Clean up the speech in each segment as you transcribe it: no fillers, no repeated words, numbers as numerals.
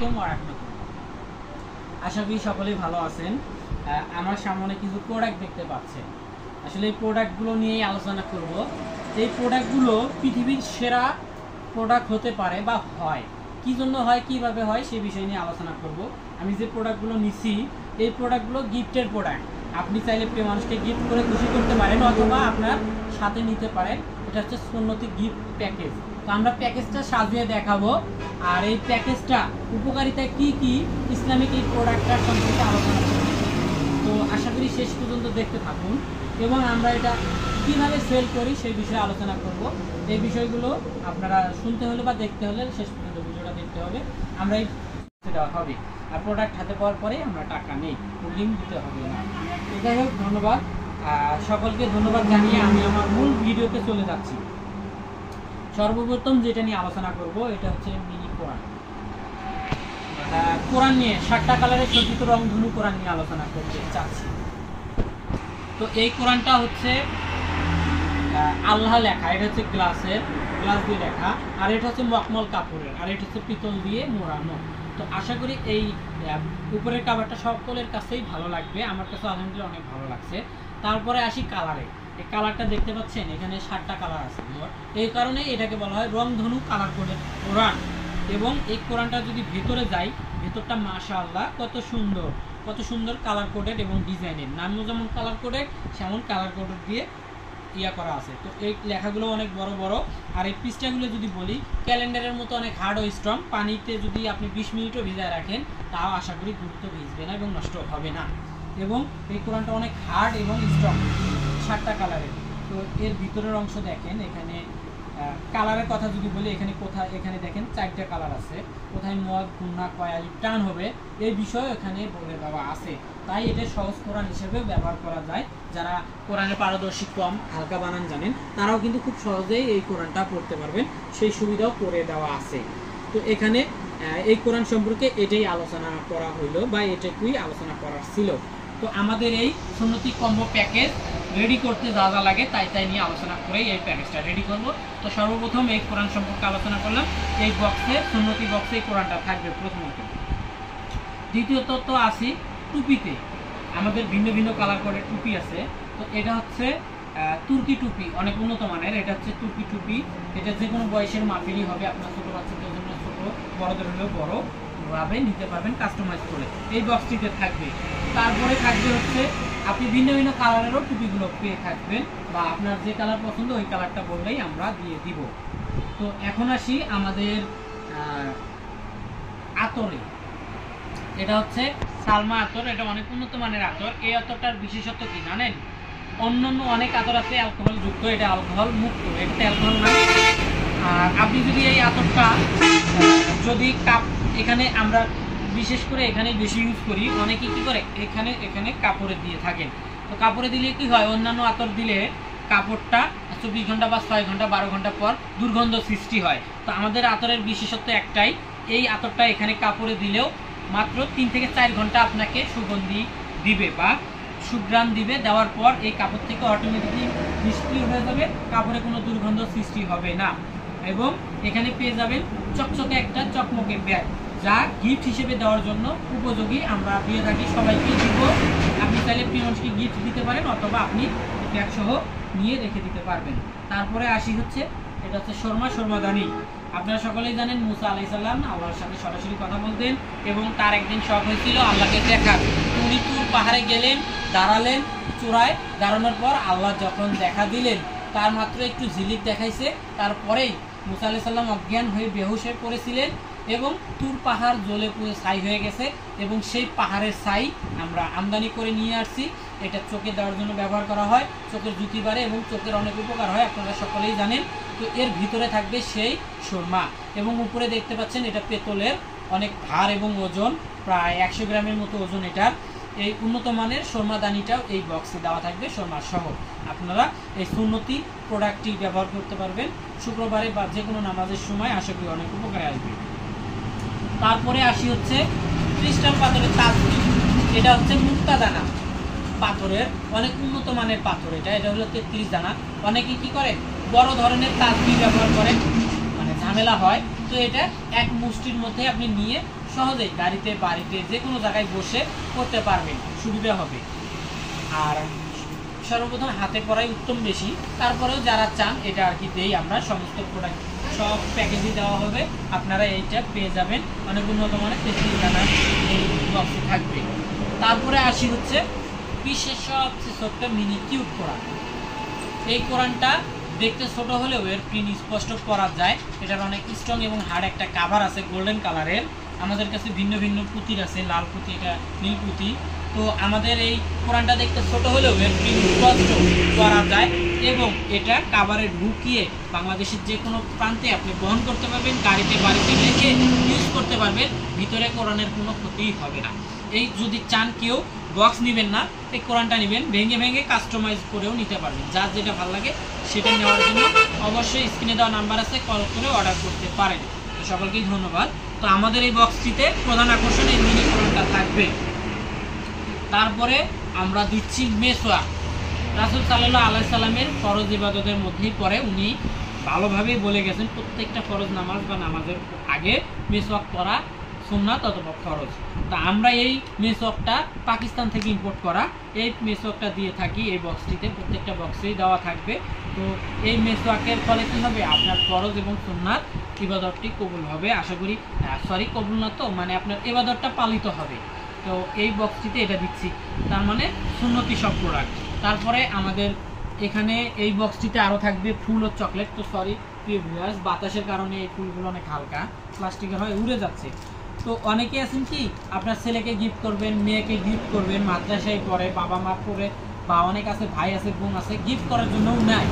আজকে মডার্ন করব। আশা করি সকলেই ভালো আছেন। আমার সামনে কিছু প্রোডাক্ট দেখতে পাচ্ছেন। আসলে এই প্রোডাক্টগুলো নিয়েই আলোচনা করব। এই প্রোডাক্টগুলো পৃথিবীর সেরা প্রোডাক্ট হতে পারে বা হয়, কী জন্য হয়, কীভাবে হয়, সেই বিষয় নিয়ে আলোচনা করব। আমি যে প্রোডাক্টগুলো নিছি এই প্রোডাক্টগুলো গিফটের প্রোডাক্ট। আপনি চাইলে প্রিয় মানুষকে গিফট করে খুশি করতে পারেন অথবা আপনার সাথে নিতে পারেন। এটা হচ্ছে সুন্নতি গিফট প্যাকেজ। তো আমরা প্যাকেজটা সাজিয়ে দেখাবো, আর এই প্যাকেজটা উপকারিতা কি কি ইসলামিক এই প্রোডাক্টটার সম্পর্কে আলোচনা করব। তো আশা করি শেষ পর্যন্ত দেখতে থাকুন এবং আমরা এটা কীভাবে সেল করি সেই বিষয়ে আলোচনা করব। এই বিষয়গুলো আপনারা শুনতে হলে বা দেখতে হলে শেষ পর্যন্ত ভিডিওটা দেখতে হবে। আমরা এই দেওয়া হবে, আর প্রোডাক্ট হাতে পাওয়ার পরে আমরা টাকা নেই, লিঙ্ক দিতে হবে না। যাই হোক, ধন্যবাদ সকলকে, ধন্যবাদ জানিয়ে আমি আমার মূল ভিডিওতে চলে যাচ্ছি। সর্বপ্রথম যেটা নিয়ে আলোচনা করব এটা হচ্ছে মিনি কোরআন। কোরআন নিয়ে 7টা কালারের সজ্জিত রংধনু কোরআন নিয়ে আলোচনা করতে চাচ্ছি। তো এই কোরআনটা হচ্ছে আল্লাহ লেখা, এটা হচ্ছে গ্লাস দিয়ে লেখা, আর এটা হচ্ছে মখমল কাপড়ের, আর এটা হচ্ছে পিতল দিয়ে মোড়ানো। তো আশা করি এই উপরের কাভারটা সকলের কাছেই ভালো লাগবে, আমার কাছে আলহামদুলিল্লাহ অনেক ভালো লাগছে। তারপরে আসি কালারে। এই কালারটা দেখতে পাচ্ছেন, এখানে 7টা কালার আছে। এই কারণে এটাকে বলা হয় রংধনু কালার কোডের কোরআন। এবং এই কোরআনটা যদি ভেতরে যাই, ভেতরটা মাশাআল্লাহ কত সুন্দর কালার কোডেড এবং ডিজাইনের। নামও যেমন কালার কোডেড, সেমন কালার কোডেড দিয়ে করা আছে। তো এই লেখাগুলো অনেক বড় বড়, আর এই পৃষ্ঠাগুলো যদি বলি ক্যালেন্ডারের মতো অনেক হার্ড ও স্ট্রং। পানিতে যদি আপনি 20 মিনিটও ভিজায় রাখেন তাও আশা করি দ্রুত ভিজবে না এবং নষ্ট হবে না। এবং এই কোরআনটা অনেক হার্ড এবং স্ট্রং, 7টা কালারের। তো এর ভিতরের অংশ দেখেন, এখানে কালারের কথা যদি বলি, এখানে দেখেন 4টা কালার আছে। কোথায় মদ, গুণা, কয়ালি, টান হবে এই বিষয় এখানে বলে দেওয়া আছে। তাই এটা সহজ কোরআন হিসেবে ব্যবহার করা যায়। যারা কোরআনের পারদর্শী কম, হালকা বানান জানেন, তারাও কিন্তু খুব সহজেই এই কোরআনটা পড়তে পারবেন, সেই সুবিধাও করে দেওয়া আছে। তো এখানে এই কোরআন সম্পর্কে এটাই আলোচনা করা হইলো বা এটাকুই আলোচনা করার ছিল। তো আমাদের এই সুন্নতি কম্বো প্যাকেজ রেডি করতে যা যা লাগে তাই নিয়ে আলোচনা করে এই প্যাকেজটা রেডি করব। তো সর্বপ্রথম এই কোরআন সম্পর্কে আলোচনা করলাম। এই বক্সে, সুন্নতি বক্সে এই কোরআনটা থাকবে প্রথমত। দ্বিতীয়ত তো আসি টুপিতে। আমাদের ভিন্ন ভিন্ন কালার করে টুপি আছে। তো এটা হচ্ছে তুর্কি টুপি, অনেক উন্নত মানের। এটা হচ্ছে তুর্কি টুপি। এটা যে কোনো বয়সের মাপেরই হবে, আপনার ছোটো বাচ্চাদের জন্য ছোট, বড়দের হলেও বড় ভাবে নিতে পারবেন কাস্টমাইজ করে। এই বক্সটিতে থাকবে। তারপরে থাকবে হচ্ছে আপনি ভিন্ন ভিন্ন কালারেরও টুপিগুলো পেয়ে থাকবেন, বা আপনার যে কালার পছন্দ ওই কালারটা বললেই আমরা দিয়ে দিব। তো এখন আসি আমাদের আতরে। এটা হচ্ছে সালমা আতর। এটা অনেক উন্নত মানের আতর। এই আতরটার বিশেষত্ব কি জানেন? অন্যান্য অনেক আতর আছে অ্যালকোহল যুক্ত, এটা অ্যালকোহল মুক্ত, এটা অ্যালকোহল না। আর আপনি যদি এই আতরটা যদি এখানে আমরা বিশেষ করে এখানে বেশি ইউজ করি, অনেকে কি করে এখানে কাপড়ে দিয়ে থাকেন। তো কাপড়ে দিলে কি হয়, অন্যান্য আতর দিলে কাপড়টা 24 ঘন্টা বা 6 ঘন্টা 12 ঘন্টা পর দুর্গন্ধ সৃষ্টি হয়। তো আমাদের আতরের বিশেষত্ব একটাই, এই আতরটা এখানে কাপড়ে দিলেও মাত্র 3 থেকে 4 ঘন্টা আপনাকে সুগন্ধি দিবে বা সুঘ্রাণ দিবে। দেওয়ার পর এই কাপড় থেকে অটোমেটিকলি নিষ্ক্রিয় হয়ে যাবে, কাপড়ে কোনো দুর্গন্ধ সৃষ্টি হবে না। এবং এখানে পেয়ে যাবেন চকচকে একটা চকমকে ব্যাগ, যা গিফট হিসেবে দেওয়ার জন্য উপযোগী। আমরা দিয়ে থাকি, সবাইকে দিব। আপনি চাইলে প্রিয় মানুষকে গিফট দিতে পারেন অথবা আপনি ব্যাগ সহ নিয়ে রেখে দিতে পারবেন। তারপরে আসি হচ্ছে, এটা হচ্ছে শর্মাদানি। আপনারা সকলেই জানেন মুসা আলাইহিস সালাম আল্লাহর সাথে সরাসরি কথা বলতেন এবং তার একদিন শখ হয়েছিল আল্লাহকে দেখার। উনি তুর পাহাড়ে গেলেন, দাঁড়ালেন চূড়ায়। দাঁড়ানোর পর আল্লাহ যখন দেখা দিলেন, তার মাত্র একটু ঝিলিক দেখাইছে, তারপরেই মুসা আলাইহিস সালাম অজ্ঞান হয়ে বেহুশ হয়ে পড়েছিলেন এবং তুর পাহাড় জ্বলে পুড়ে ছাই হয়ে গেছে। এবং সেই পাহাড়ের ছাই আমরা আমদানি করে নিয়ে আসছি। এটা চোখে দেওয়ার জন্য ব্যবহার করা হয়, চোখের জ্যোতি বাড়ে এবং চোখের অনেক উপকার হয়, আপনারা সকলেই জানেন। তো এর ভিতরে থাকবে সেই সুরমা, এবং উপরে দেখতে পাচ্ছেন এটা পেতলের, অনেক ভার এবং ওজন, প্রায় 100 গ্রামের মতো ওজন এটার। এই উন্নত মানের শর্মাদানিটাও এই বক্সে দেওয়া থাকবে শর্মা সহ। আপনারা এই সুন্নতি প্রোডাক্টটি ব্যবহার করতে পারবেন শুক্রবারে বা যে কোনো নামাজের সময়, আশা করি অনেক উপকারে আসবে। তারপরে আসি হচ্ছে ক্রিস্টাল পাথরের তাজবি। এটা হচ্ছে মুক্তা দানা পাথরের, অনেক উন্নত মানের পাথর। এটা হলো 33 দানা। অনেকে কি করে, বড় ধরনের তাজবি ব্যবহার করে, মানে ঝামেলা হয়। তো এটা এক মুষ্টির মধ্যে আপনি নিয়ে সহজেই গাড়িতে বাড়িতে যে কোনো জায়গায় বসে করতে পারবেন, সুবিধা হবে। আর সর্বপ্রথম হাতে পড়াই উত্তম বেশি, তারপরেও যারা চান এটা আর কি দেই আমরা, সমস্ত প্রোডাক্ট সব প্যাকেজই দেওয়া হবে, আপনারা এইটা পেয়ে যাবেন অনেক উন্নত মানের তেঁতুল দানার এই বক্সে থাকবে। তারপরে আসি হচ্ছে বিশ্বের সবচেয়ে ছোট্ট মিনি কিউট কোরআন। এই কোরআনটা দেখতে ছোট হলেও এর প্রিন্ট স্পষ্ট পড়া যায়। এটার অনেক স্ট্রং এবং হার্ড একটা কাভার আছে গোল্ডেন কালারের। আমাদের কাছে ভিন্ন ভিন্ন পুঁতির আছে, লাল পুঁতি, এটা নীল পুঁতি। তো আমাদের এই কোরআনটা দেখতে ছোট হলেও এর প্রিন্ট স্পষ্ট পড়া যায় এবং এটা কাভারে ঢুকিয়ে বাংলাদেশের যে কোনো প্রান্তে আপনি বহন করতে পারবেন, গাড়িতে বাড়িতে রেখে ইউজ করতে পারবেন, ভিতরে কোরআনের কোনো ক্ষতিই হবে না। এই যদি চান কেউ বক্স নেবেন না, এই কোরআনটা নেবেন, ভেঙে ভেঙে কাস্টমাইজ করেও নিতে পারবেন। যার যেটা ভালো লাগে সেটা নেওয়ার জন্য অবশ্যই স্ক্রিনে দেওয়া নাম্বার আছে, কল করে অর্ডার করতে পারেন। তো সকলকেই ধন্যবাদ। তো আমাদের এই বক্সটিতে প্রধান আকর্ষণ এই মিনি কোরআনটা থাকবে। তারপরে আমরা দিচ্ছি মেসওয়াক। রাসূল সাল্লাল্লাহু আলাইহি সাল্লামের ফরজ ইবাদতের মধ্যেই পড়ে, উনি ভালোভাবেই বলে গেছেন প্রত্যেকটা ফরজ নামাজ বা নামাজের আগে মেসওয়াক করা সুন্নাত অথবা ফরজ। তা আমরা এই মেসওয়াকটা পাকিস্তান থেকে ইম্পোর্ট করা, এই মেসওয়াকটা দিয়ে থাকি এই বক্সটিতে, প্রত্যেকটা বক্সেই দেওয়া থাকবে। তো এই মেসওয়াকের ফলে কী হবে, আপনার ফরজ এবং সুন্নাত ইবাদতটি কবুল হবে আশা করি। কবুল না তো মানে আপনার ইবাদতটা পালিত হবে। তো এই বক্সটিতে এটা দিচ্ছি, তার মানে সুন্নতি সব প্রোডাক্ট। তারপরে আমাদের এখানে এই বক্সটিতে আরও থাকবে ফুল ও চকলেট। তো প্রিয় ভিউয়ার্স, বাতাসের কারণে এই ফুলগুলো অনেক হালকা, প্লাস্টিকের হয়, উড়ে যাচ্ছে। তো অনেকে আছেন কি আপনার ছেলেকে গিফট করবেন, মেয়েকে গিফট করবেন, মাদ্রাসায় পড়ে, বাবা মা পড়ে, বা অনেক আছে ভাই আছে, বোন আছে, গিফট করার জন্যও নেয়।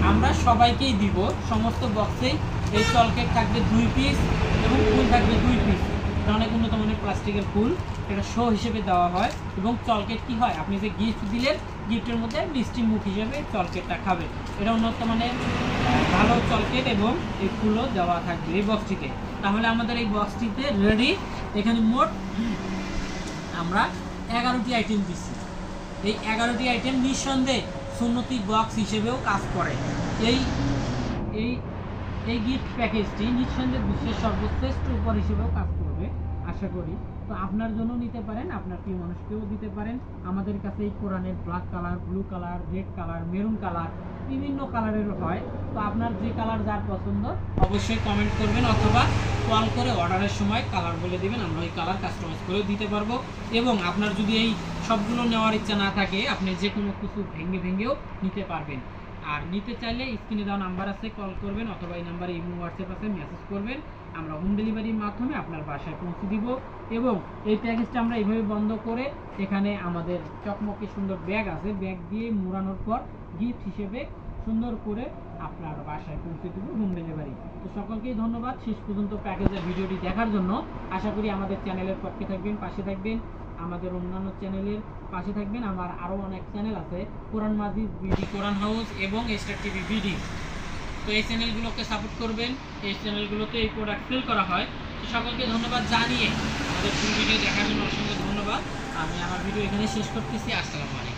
আমরা সবাইকেই দিব। সমস্ত বক্সেই এই চকলেট থাকবে 2 পিস এবং ফুল থাকবে 2 পিস। এটা অনেক উন্নত মানের প্লাস্টিকের ফুল, এটা শো হিসেবে দেওয়া হয়। এবং চকলেট কি হয়, আপনি যে গিফট দিলেন, গিফটের মধ্যে মিষ্টি মুখ হিসেবে চকলেটটা খাবে। এটা উন্নত মানের ভালো চকলেট এবং এই ফুলও দেওয়া থাকবে এই বক্সটিতে। তাহলে আমাদের এই বক্সটিতে রেডি। এখানে মোট আমরা 11টি আইটেম দিচ্ছি। এই 11টি আইটেম নিঃসন্দেহে সুন্নতি বক্স হিসেবেও কাজ করে। এই এই এই গিফট প্যাকেজটি নিঃসন্দেহে বিশ্বের সর্বশ্রেষ্ঠ উপহার হিসেবেও কাজ করবে আশা করি। তো আপনার জন্য নিতে পারেন, আপনার প্রিয় মানুষকেও দিতে পারেন। আমাদের কাছে এই কোরআনের black colour, blue colour, red colour, maroon colour, বিভিন্ন কালারের হয়। তো আপনার যে কালার যার পছন্দ অবশ্যই কমেন্ট করবেন অথবা কল করে অর্ডারের সময় কালার বলে দিবেন, আমরা ওই কালার কাস্টমাইজ করেও দিতে পারবো। এবং আপনার যদি এই সবগুলো নেওয়ার ইচ্ছা না থাকে, আপনি যে কোনো কিছু ভেঙে ভেঙেও নিতে পারবেন। আর নিতে চাইলে স্ক্রিনে দেওয়া নাম্বার আছে, কল করবেন অথবা এই নাম্বারে ইমো হোয়াটসঅ্যাপ আছে, মেসেজ করবেন, আমরা হোম ডেলিভারির মাধ্যমে আপনার বাসায় পৌঁছে দিব। এবং এই প্যাকেজটা আমরা এইভাবে বন্ধ করে এখানে আমাদের চকমকে সুন্দর ব্যাগ আছে, ব্যাগ দিয়ে মোড়ানোর পর গিফট হিসেবে সুন্দর করে আপনার বাসায় পৌঁছে দেব, হোম ডেলিভারি। তো সকলকেই ধন্যবাদ শেষ পর্যন্ত প্যাকেজের ভিডিওটি দেখার জন্য। আশা করি আমাদের চ্যানেলের পক্ষে থাকবেন, পাশে থাকবেন, আমাদের অন্যান্য চ্যানেলের পাশে থাকবেন। আমার আরও অনেক চ্যানেল আছে, কোরআন মাজিদ বিডি, কোরআন হাউস এবং স্টার টিভি বিডি। তো এই চ্যানেলগুলোকে সাপোর্ট করবেন, এই চ্যানেলগুলোতে এই প্রোডাক্ট সেল করা হয়। তো সকলকে ধন্যবাদ জানিয়ে আমাদের ফুল ভিডিও দেখার জন্য অসংখ্য ধন্যবাদ। আমি আমার ভিডিও এখানে শেষ করতেছি। আসসালামু আলাইকুম।